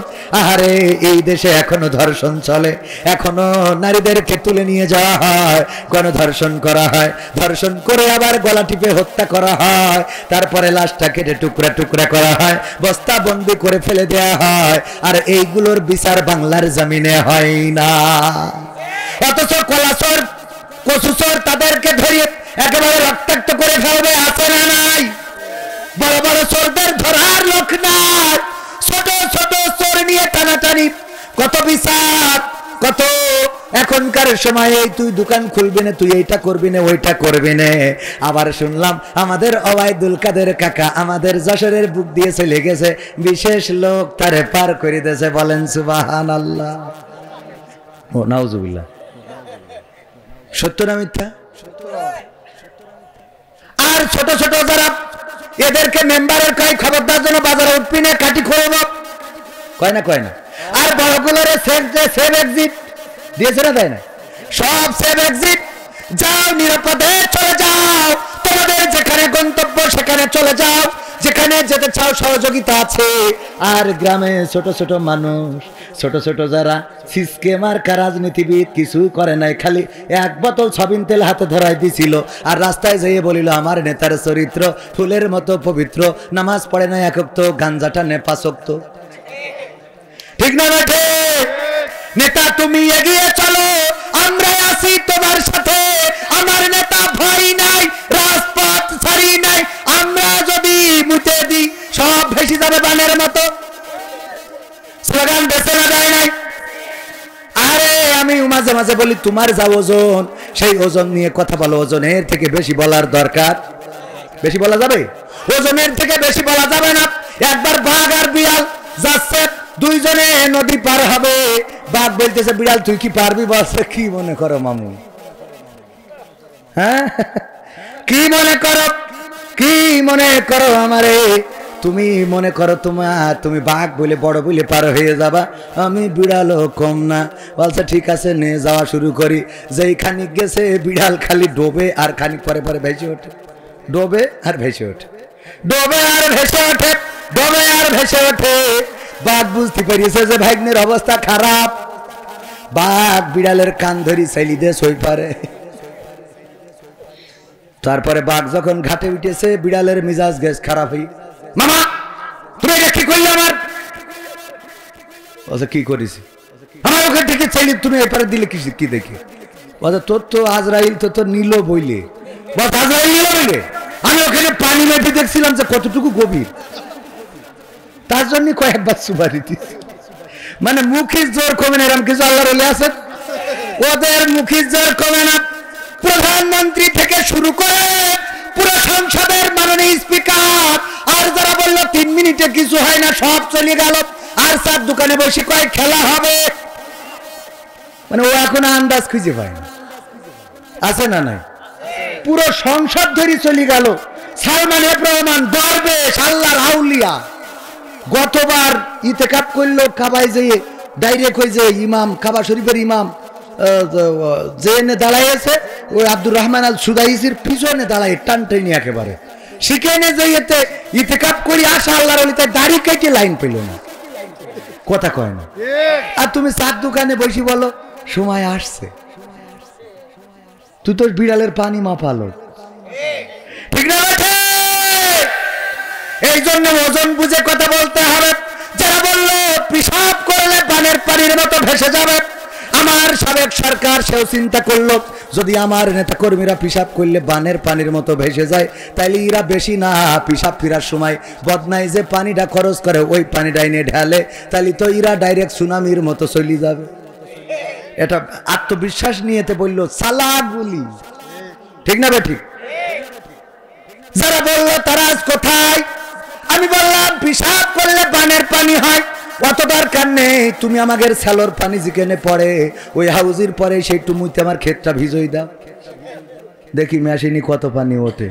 আরে এই দেশে এখনো ধর্ষণ চলে, এখনো নারীদেরকে তুলে নিয়ে যাওয়া হয়, গণধর্ষণ করা হয়, ধর্ষণ করে আবার গলা টিপে হত্যা করা হয়, তারপরে লাশটা কেটে টুকরা টুকরা করা হয়, বস্তা বন্দি করে ফেলে দেওয়া হয়। আর এইগুলোর বিচার বাংলার জমিনে হয় না। অথচ কলাচর কচুচর তাদেরকে ধরিয়ে একেবারে রক্তাক্ত করে ফেলবে, আছে না নাই? বড় বড় চোরদের ধরার লোক নাই, ছোট ছোট চোর নিয়ে টানাটানি, কত বিচার, কত এখনকার সময়ে তুই দোকান খুলবি না, তুই এইটা করবি না, ওইটা করবি না। আবার শুনলাম আমাদের ওবায়দুল কাদের কাকা আমাদের যশোরের বুক দিয়ে চলে গেছে, বিশেষ লোক তারে পার করে দিয়েছে। বলেন সুবহানাল্লাহ, ও নাউজুবিল্লাহ। সত্য না মিথ্যা? আর ছোট ছোট যারা এদেরকে মেম্বারের কয় খবরদার জন্য বাজারে উঠবি না, কাটি খোলব, কয় না কয় না। আর বড়গুলোরে সেভ এক্সিট দিয়েছে না, তাই না? সব সেভ এক্সিট, যাও নিরাপদে চলে যাও, তোমাদের যেখানে গন্তব্য সেখানে চলে যাও, যেখানে যেতে চাও সহযোগিতা আছে। আর গ্রামে ছোট ছোট মানুষ, ছোট ছোট যারা সিস্কেমার রাজনীতিবিদ, কিছু করে নাই, খালি 1 বোতল সবিন তেল হাতে ধরাই দিছিল, আর রাস্তায় যেয়ে বলিল আমার নেতার চরিত্র ফুলের মতো পবিত্র, নামাজ পড়ে না 1 ওয়াক্ত, গাঞ্জাটা নে 5 ওয়াক্ত। ঠিক না বেঠে? নেতা তুমি এগিয়ে চলো, আমরা আছি তোমার সাথে, আমার নেতা ভয় নাই, রাজপথ ছাড়ি নাই, আমরা যদি মুতে দিই সব ভেসে যাবে বানের মতো। স্লোগান বেছে না দেয় নাই? আরে আমি মাঝে মাঝে বলি তোমার যা ওজন, সেই ওজন নিয়ে কথা বলো, ওজনের থেকে বেশি বলার দরকার। বেশি বলা যাবে? ওজনের থেকে বেশি বলা যাবে না। একবার বাঘ আর বিড়াল যাচ্ছে, 2 জনে নদী পার হবে, বাঘ বলতেছে বিড়াল তুই কি পারবি? বলছে কি মনে করো মামু, হ্যাঁ কি মনে করো, কি মনে করো আমারে? তুমি মনে করো তুমি বাঘ বলে বড় বলে পার হয়ে যাবা, আমি বিড়ালও কম না। বলছে ঠিক আছে নে যাওয়া শুরু করি। যেই খানিক গেছে বিড়াল খালি ডোবে আর খানিক পরে পরে ভেসে ওঠে, ডোবে আর ভেসে ওঠে, ডোবে আর ভেসে ওঠে, ডোবে আর ভেসে ওঠে। বাঘ বুঝতে পেরেছে যে ভাগ্নের অবস্থা খারাপ, বাঘ বিড়ালের কান ধরি ছেলি দিয়ে সই পারে। তারপরে বাঘ যখন ঘাটে উঠেছে, বিড়ালের মিজাজ গেছ খারাপ হই, মামা তুমি এটা কি করলে আমার? বলছে কি করেছি? আমার ওখান থেকে ছেলে তুমি এপারে দিলে কি দেখি? বলছে তোর তো আজরাইল তো নিল বইলে। বলছে আজরাইল নিল বইলে? আমি ওখানে পানি মেপে দেখছিলাম যে কতটুকু গভীর, তার জন্য কয়েকবার সুপারি দিচ্ছি। মানে মুখির জোর কমে না, এরকম কিছু আল্লাহর ওলি আছে? ওদের মুখির জোর কমে না। প্রধানমন্ত্রী থেকে শুরু করে পুরো সংসদের মাননীয় স্পিকার, আর যারা বললো 3 মিনিটে কিছু হয় না সব চলে গেল, আর 4 দোকানে বসে কয় খেলা হবে। মানে ও এখন আন্দাজ খুঁজে পায় না, আছে না নাই? পুরো সংসদ ধরে চলে গেল। সালমান এফ রহমান দরবেশ, আল্লাহর আউলিয়া, গতবার ইতেকাপ করলো কাবায় যেয়ে ডাইরেক্ট হয়ে যে ইমাম, কাবা শরীফের ইমাম জেনে দাঁড়াইছে, ওই আব্দুর রহমান আল সুদাইসির পিছনে দাঁড়ায় টান টেনে একেবারে সেখানে যেতে ইতেকাপ করি আসা আল্লাহর ওলি, তাই দাড়ি কেটে লাইন পেল না, কথা কয় না। আর তুমি চার দোকানে বসি বলো সময় আসছে, তুই তো বিড়ালের পানি মাপালো, ঠিক না? এই জন্য ওজন বুঝে কথা বলতে হবে। যারা বললো পিশাব করলে বানের পানির মতো ভেসে যাবে, আমার সাবেক সরকার সেও চিন্তা করলো যদি আমার নেতা কর্মীরা পিশাব করলে বানের পানির মতো ভেসে যায়, তাইলে এরা বেশি না পিশাব ফিরার সময় বদনাই যে পানিটা খরচ করে ওই পানিটা এনে ঢালে, তাইলে তো এরা ডাইরেক্ট সুনামির মতো চলে যাবে। এটা আত্মবিশ্বাস নিয়েতে বললো সালাগুলি, ঠিক না বে ঠিক? যারা বললো তারা আজ কোথায়? আমি বললাম পিশাব করলে বানের পানি হয়, অত দরকার নেই, তুমি আমাদের স্যালোর পানি যেখানে পড়ে ওই হাউজির পরে সেই টুমুইতে আমার ক্ষেতটা ভিজই দাও, দেখি মেশিনি কত পানি ওঠে,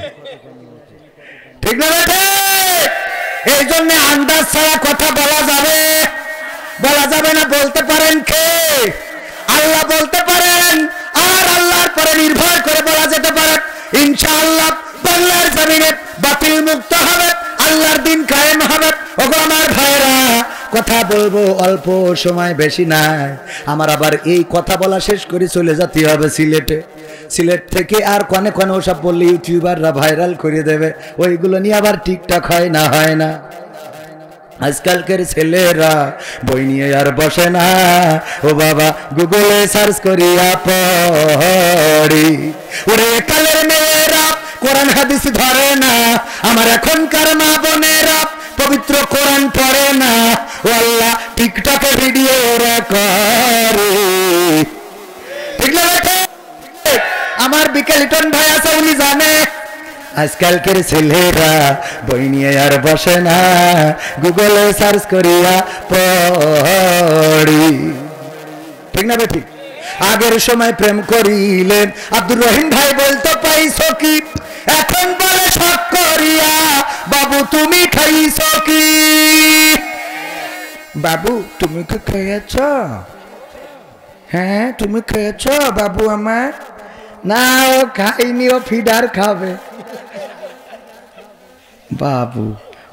ঠিক না বেটে? এই জন্য আন্দাজ ছাড়া কথা বলা যাবে না। বলতে পারেন কে? আল্লাহ বলতে পারেন, আর আল্লাহর পরে নির্ভর করে বলা যেতে পারে ইনশাআল্লাহ বাংলার জমিনে বাতিল মুক্ত হবে, আল্লাহর দিন কায়েম হবে। ওগো আমার ভাইরা, কথা বলবো অল্প সময়, বেশি নাই আমার। আবার এই কথা বলা শেষ করে চলে যেতে হবে সিলেটে। সিলেট থেকে আর কনে কনে ওসব বললে ইউটিউবাররা ভাইরাল করে দেবে, ওইগুলো নিয়ে আবার টিকটক হয় না। আজকালকের ছেলেরা বই নিয়ে আর বসে না, ও বাবা গুগলে সার্চ করিয়া পড়ি। ওরে কালের মেয়েরা কোরআন হাদিস ধরে না, আমার এখনকার মা বোনেরা পবিত্র কোরআন পড়ে না, ও আল্লাহ টিকটকে ভিডিও করে, ঠিক না? আমার বিকেলিটন ভাই আছে, উনি জানে আজকালকের ছেলেরা বই নিয়ে আর বসে না, গুগলে সার্চ করিয়া পড়ি, ঠিক না বেঠিক? আগের সময় প্রেম করিলেন আব্দুর রহিম ভাই বলতো পাইছো কি, এখন বলে শখ করিয়া বাবু তুমি খাইছো কি? বাবু তুমি কি খেয়েছ? হ্যাঁ তুমি খেয়েছ বাবু আমার? না ও খাইনি, ও ফিডার খাবে। বাবু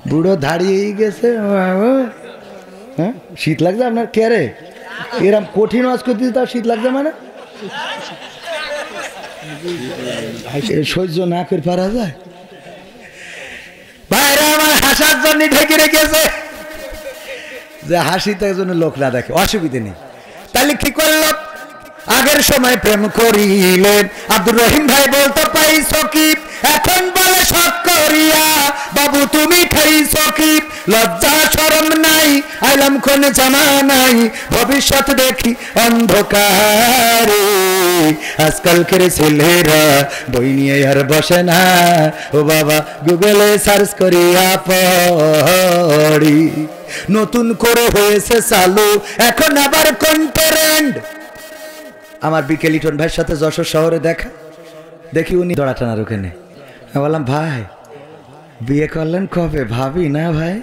বুড়ো দাঁড়িয়ে গেছে, হ্যাঁ শীত লাগছে আপনার? কে রে এরম কঠিন ওয়াজ করতে তার শীত লাগছে মানে? সহ্য না করে পারা যায়? ভাইরা আমার হাসার জন্য ঢেকে রেখেছে, যে হাসিতে জন্য লোক না দেখে, অসুবিধে নেই। তাহলে কি করলো? আগের সময় প্রেম করিলেন আব্দুর রহিম ভাই বলতো পাইছো কি, এখন বলে শখ করিয়া বাবু তুমি খাইছো কি? লজ্জা শরম নাই, আইলাম কোনে জামা নাই, ভবিষ্যৎ দেখি অন্ধকারে। আজকালকের ছেলেরা বই নিয়ে আর বসে না, ও বাবা গুগলে সার্চ করিয়া পড়ি। নতুন করে হয়েছে চালু এখন আবার কন্টেন্ট। আমার বিকেলিটন ভাইয়ের সাথে যশোর শহরে দেখা, দেখি উনি দড়া টানার ওখানে। আমি বললাম ভাই বিয়ে করলেন কবে? ভাবি না ভাই।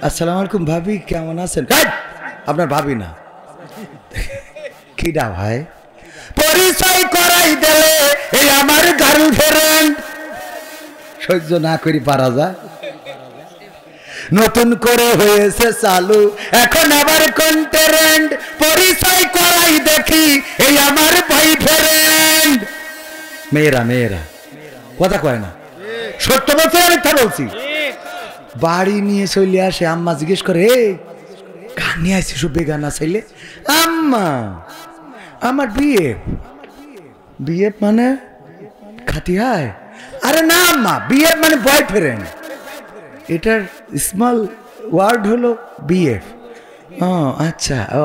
আসসালামু আলাইকুম ভাবি, কেমন আছেন? আপনার ভাবি না কিডা ভাই? পরিচয় করাই দিলে এই আমার গার্লফ্রেন্ড। সহ্য না করি পারা যায়? নতুন করে হয়েছে চালু এখন আবার কন্টেন্ট, পরিচয় করাই দেখি এই আমার বয়ফ্রেন্ড। মেয়েরা কথা কয় না, সত্য বলছে মিথ্যা বলছি? বাড়ি নিয়ে চলে আসে, আম্মা জিজ্ঞেস করে এই গান নিয়ে আসছি সব বেগানা ছেলে? আম্মা আমার বিয়ে মানে খাতি হয়? আরে না আম্মা, বিয়ে মানে বয়ফ্রেন্ড, এটার স্মল ওয়ার্ড হলো বিএফ। ও আচ্ছা, ও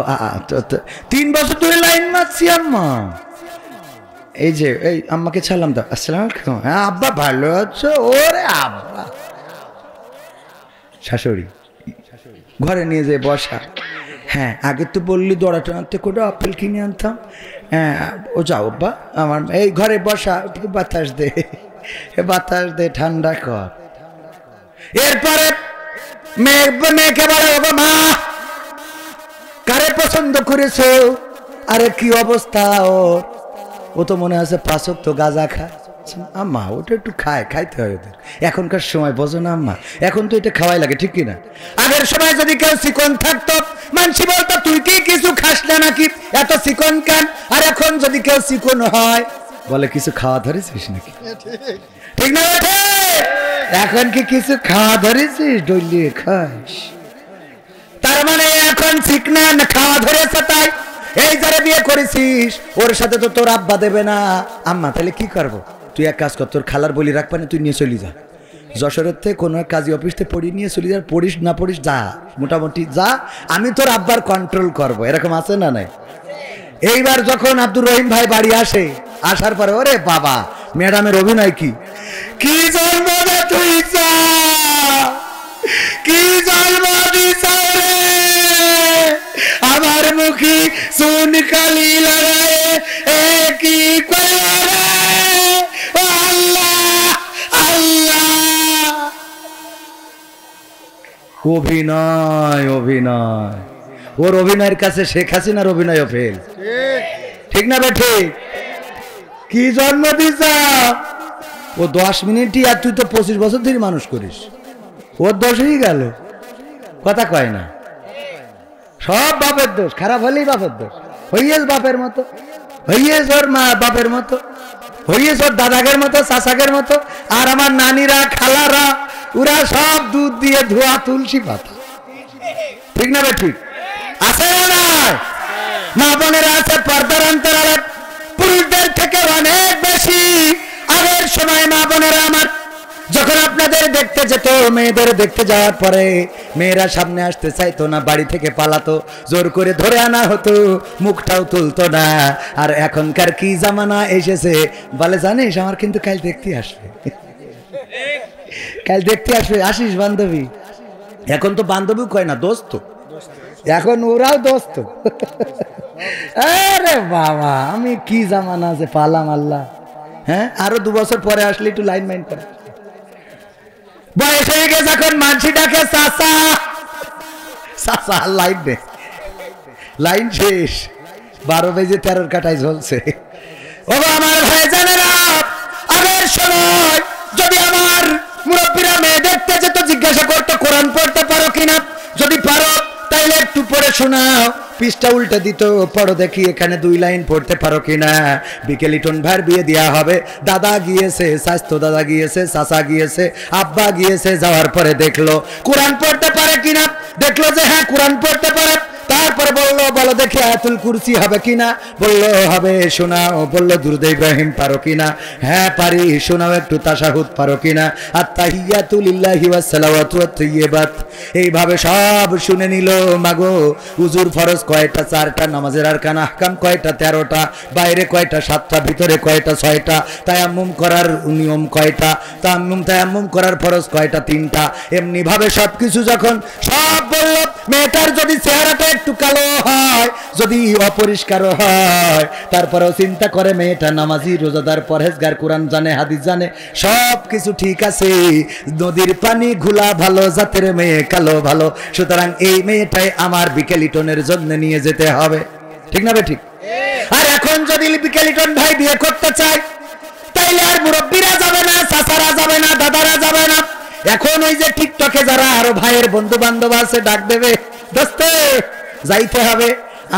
3 বছর ধরে লাইন মারছি আম্মা। এই যে এই আম্মাকে ছাড়লাম তো, আসসালামু আলাইকুম। হ্যাঁ আব্বা ভালো আছো? ওরে আব্বা। শাশুড়ি ঘরে নিয়ে যে বসা, হ্যাঁ আগে তো বললি দড়াটা আনতে করে আপেল কিনে আনতাম। হ্যাঁ ও যাও বা আমার এই ঘরে বসা, বাতাস দে, বাতাস দে, ঠান্ডা কর। এরপরে মেয়েকে বলে ওগো মা, কারে পছন্দ করেছো? আরে কি অবস্থা ওর, ও তো মনে আছে 5 ওয়াক্ত গাঁজা খায়। আম্মা ওটা একটু খাইতে হয় ওদের, এখনকার সময় বোঝো না আম্মা, এখন তো এটা খাওয়াই লাগে, ঠিক কিনা? আগের সময় যদি কেউ চিকন থাকতো মানসি বলতো তুই কি কিছু খাস না নাকি, এত চিকন কেন? আর এখন যদি কেউ চিকন হয় বলে কিছু খাওয়া ধরেছিস নাকি, ঠিক না? এখন কি কিছু খাওয়া ধরেছিস, ডলিয়ে খাস, তার মানে এখন চিকনা খাওয়া ধরেছে। তাই এই যারা বিয়ে করেছিস ওর সাথে তো তোর আব্বা দেবে না। আম্মা তাহলে কি করবো? তুই এক কাজ কর, তোর খালার বলি রাখবা না, তুই নিয়ে চলি যা যশোরের থেকে কোনো কাজী অফিসতে পড়ি নিয়ে চলি যা, পড়িস না পড়িস যা, মোটামুটি যা, আমি তোর আব্বার কন্ট্রোল করবো, এরকম আছে না নাই? এইবার যখন আব্দুর রহিম ভাই বাড়ি আসে, আসার পরে ওরে বাবা ম্যাডামের অভিনয় কি কি জন্ম দে তুই যা, কি জন্ম দিছ রে আমার মুখী সুন কালি লড়াই কি করে আল্লাহ আল্লাহ। অভিনয় অভিনয়, ওর অভিনয়ের কাছে শেখ হাসিনার অভিনয়ও ফেল, ঠিক না বেঠে? কি জন্ম দিছ ও 10 মিনিটই, আর তুই তো 25 বছর ধরে মানুষ করিস, ওর দোষই গেল, কথা কয় না। সব বাপের দোষ, খারাপ হলেই বাপের দোষ। হইয়েস বাপের মতো, হইয়েস ওর মা বাপের মতো, হইয়েস ওর দাদাগের মতো, চাচাগের মতো। আর আমার নানিরা খালারা ওরা সব দুধ দিয়ে ধোয়া তুলসী পাতা, ঠিক না? ঠিক আছে না? মা বোনেরা আছে পর্দার অন্তরালে পুরুষদের থেকে অনেক বেশি। আগের সময় মা বোনেরা আমার যখন আপনাদের দেখতে যেত, মেয়েদের দেখতে যাওয়ার পরে মেয়েরা সামনে আসতে চাইতো না, বাড়ি থেকে পালাতো, জোর করে ধরে আনা হতো, মুখটাও তুলতো না। আর এখনকার কি জামানা এসেছে বলে জানিস আমার কিন্তু কাল দেখতে আসবে, কাল দেখতে আসবে, আসিস বান্ধবী। এখন তো বান্ধবী কয় না, দোস্ত, এখন ওরাও দোস্ত। আরে বাবা আমি কি জামানা যে পালাম আল্লাহ। হ্যাঁ আরো 2 বছর পরে আসলে একটু লাইন মাইন করে, বয়স হয়ে গেছে এখন মানসি ডাকে চাচা চাচা, লাইন নেই, লাইন শেষ, 12 বেজে 13 কাটায় ঝলছে। ও আমার ভাই জানেরা, আগের সময় যদি আমার মুরব্বীরা মেয়ে দেখতে যেত জিজ্ঞাসা করতো কোরআন পড়তে পারো কিনা, যদি পারো তাইলে একটু পড়ে শোনাও, পৃষ্ঠা উল্টে দিত, পড়ো দেখি এখানে 2 লাইন পড়তে পারো কিনা। বিকেলিটন ভাইয়ের বিয়ে দেওয়া হবে, দাদা গিয়েছে, স্বাস্থ্য দাদা গিয়েছে, চাচা গিয়েছে, আব্বা গিয়েছে, যাওয়ার পরে দেখলো কোরআন পড়তে পারে কিনা, দেখলো যে হ্যাঁ কোরআন পড়তে পারে। তারপরে বললো বলো দেখি আয়াতুল কুরসি হবে কিনা, বললো হবে, শোনাও। বললো দুরূদ ইব্রাহিম পারো কিনা, হ্যাঁ পারি, শোনাও একটু তাশাহুদ পারো কিনা, আত-তাহিয়াতু লিল্লাহি ওয়াস সালাওয়াতু ওয়াত তাইয়্যিবাত। এইভাবে সব শুনে নিল। মাগো উজুর ফরজ কয়টা? 4টা। নামাজের আরকান আহকাম কয়টা? 13টা। বাইরে কয়টা? 7টা। ভিতরে কয়টা? 6টা। তায়াম্মুম করার নিয়ম কয়টা? তায়াম্মুম করার ফরজ কয়টা? 3টা। এমনি ভাবে সবকিছু যখন সব বলল, মেয়েটার যদি চেহারাটা একটু কালো হয়, যদি অপরিষ্কার হয়, তারপরেও চিন্তা করে মেয়েটা নামাজি, রোজাদার, পরহেজগার, কোরআন জানে, হাদিস জানে, সব কিছু ঠিক আছে, নদীর পানি ঘোলা ভালো, জাতের মেয়ে কালো ভালো, সুতরাং এই মেয়েটাই আমার বিকেলিটনের জন্য নিয়ে যেতে হবে, ঠিক না? ঠিক। আর এখন যদি বিকেলিটন ভাই বিয়ে করতে চায় তাইলে আর মুরব্বীরা যাবে না, চাচারা যাবে না, দাদারা যাবে না, এখন ওই যে টিকটকে যারা আরো ভাইয়ের বন্ধু বান্ধব আছে ডাক দেবে, দোস্ত যাইতে হবে।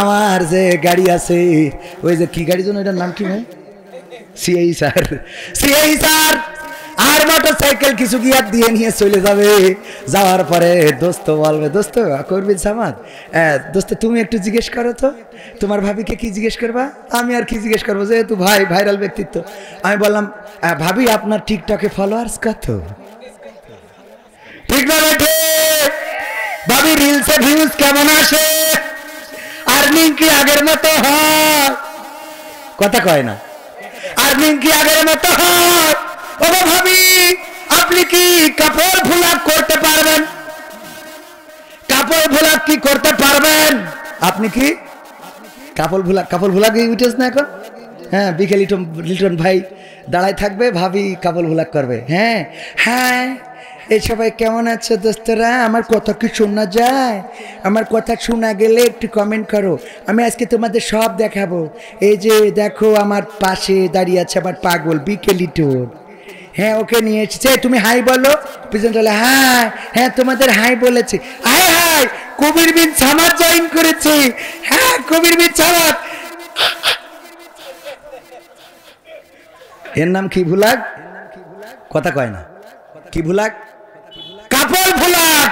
আমার যে গাড়ি আছে, ওই যে কি গাড়ি যেন, এটার নাম কি ভাই? সিআই স্যার আর মোটরসাইকেল কিছু গিয়ার দিয়ে নিয়ে চলে যাবে। যাওয়ার পরে দোস্ত বলবে, দোস্ত করবি জামাত, দোস্ত তুমি একটু জিজ্ঞেস করো তো তোমার ভাবিকে কি জিজ্ঞেস করবা। আমি আর কি জিজ্ঞেস করবো, যেহেতু ভাই ভাইরাল ব্যক্তিত্ব। আমি বললাম, ভাবি আপনার টিকটকে ফলোয়ার্স কত? ঠিক না বেঠে? ভাবি রিলসে ভিউজ কেমন আসে? আর্নিং কি আগের মতো হয়? কথা কয় না। আর্নিং কি আগের মতো হয়? ও ভাবি আপনি কি কাপড় ভোলাপ করতে পারবেন? কাপড় ভোলাপ কি করতে পারবেন? আপনি কি কাপল ভুলা গিয়ে উঠেছ না এখন? হ্যাঁ, বিকেল লিটন ভাই দাঁড়ায় থাকবে, ভাবি কাপল ভুলাক করবে। হ্যাঁ হ্যাঁ, এই সবাই কেমন আছো দোস্তরা? আমার কথা কি শোনা যায়? আমার কথা শোনা গেলে একটু কমেন্ট করো, আমি আজকে তোমাদের সব দেখাবো। এই যে দেখো আমার পাশে দাঁড়িয়ে আছে আমার পাগল বিকেল লিটন। হ্যাঁ, ওকে নিয়ে এসেছে। তুমি হাই বলো। পিছন চলে, হ্যাঁ হ্যাঁ তোমাদের হাই বলেছে। হাই হাই, কবির বিন সামাদ জয়েন করেছে। হ্যাঁ, কবির বিন সামাদ। এর নাম কি ভুলাক? কথা কয় না। কি ভুলাক? কাপড় ভুলাক।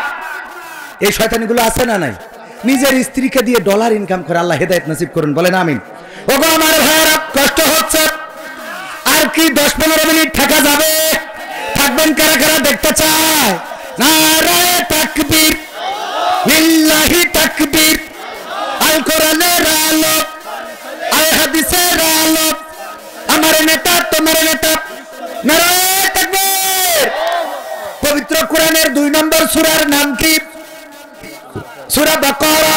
এই শয়তানিগুলো আছে না নাই? নিজের স্ত্রীকে দিয়ে ডলার ইনকাম করে। আল্লাহ হেদায়েত নসিব করুন, বলেন আমিন। ওগো আমার ভাইয়েরা, কষ্ট হচ্ছে আর কি 10-15 মিনিট থাকা যাবে? থাকবেন কারা কারা দেখতে চায়? নারায়ে তাকবীর, লিল্লাহি তাকবীর। আল কোরআনের আলো, আল হাদিসের আলো, আমার নেতা তোমার নেতা। নারায়ে তাকবীর। পবিত্র কোরআনের 2 নম্বর সূরার নাম কি? সূরা বাকারা।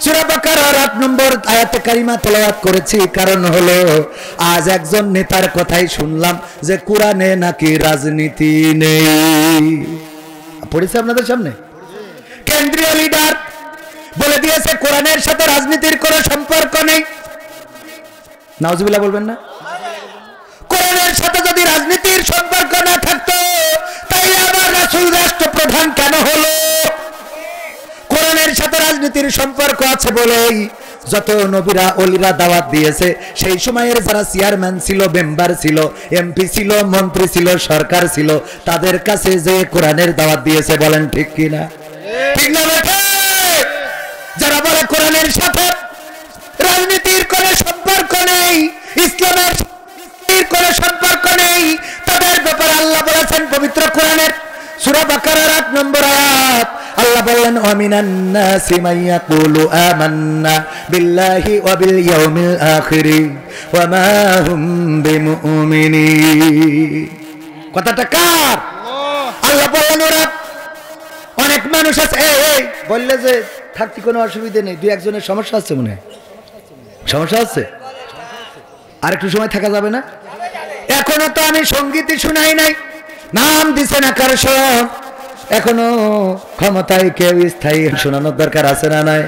সূরা বাকারার 8 নম্বর আয়াতে কারিমা তেলাওয়াত করেছি, কারণ হলো আজ একজন নেতার কথাই শুনলাম যে কোরআনে নাকি রাজনীতি নেই। পড়েছে আপনাদের সামনে? কেন্দ্রীয় লিডার বলে দিয়েছে কোরআনের সাথে রাজনীতির কোনো সম্পর্ক নেই। নাউজুবিল্লাহ বলবেন না? কোরআনের সাথে যদি রাজনীতির সম্পর্ক না থাকতো তাইলে আবার রাসূল রাষ্ট্রপ্রধান কেন হলো? কোরআনের সাথে রাজনীতির সম্পর্ক আছে বলেই যত নবীরা ওলিরা দাওয়াত দিয়েছে, সেই সময়ের যারা চেয়ারম্যান ছিল, মেম্বার ছিল, এমপি ছিল, মন্ত্রী ছিল, সরকার ছিল, তাদের কাছে যে কোরআনের দাওয়াত দিয়েছে। বলেন ঠিক কিনা? ঠিক না বেঠে? যারা বলে কোরআনের সাথে রাজনীতির কোনো সম্পর্ক নেই, ইসলামের কোনো সম্পর্ক নেই, তাদের ব্যাপারে আল্লাহ বলেছেন পবিত্র কোরআনের সূরা বাকারার 8 নম্বর আয়াত, আল্লাহ বলেন ওয়ামিনান নাসি মান ইয়াকুলু আমান্না বিল্লাহি ওয়া বিল ইয়াউমিল আখির ওয়া মা হুম বিমুমিনিন। কথাটা কার? আল্লাহ বলেন ওরা অনেক মানুষ আছে। এই বললে যে থাকতে কোনো অসুবিধা নেই, 2-1 জনের সমস্যা আছে মনে হয়। সমস্যা আছে? আর একটু সময় থাকা যাবে না? এখনো তো আমি সঙ্গীতই শুনাই নাই, নাম দিছেন আকর্ষণ। এখনো ক্ষমতায় কেউ স্থায়ী শোনানোর দরকার আছে না নাই?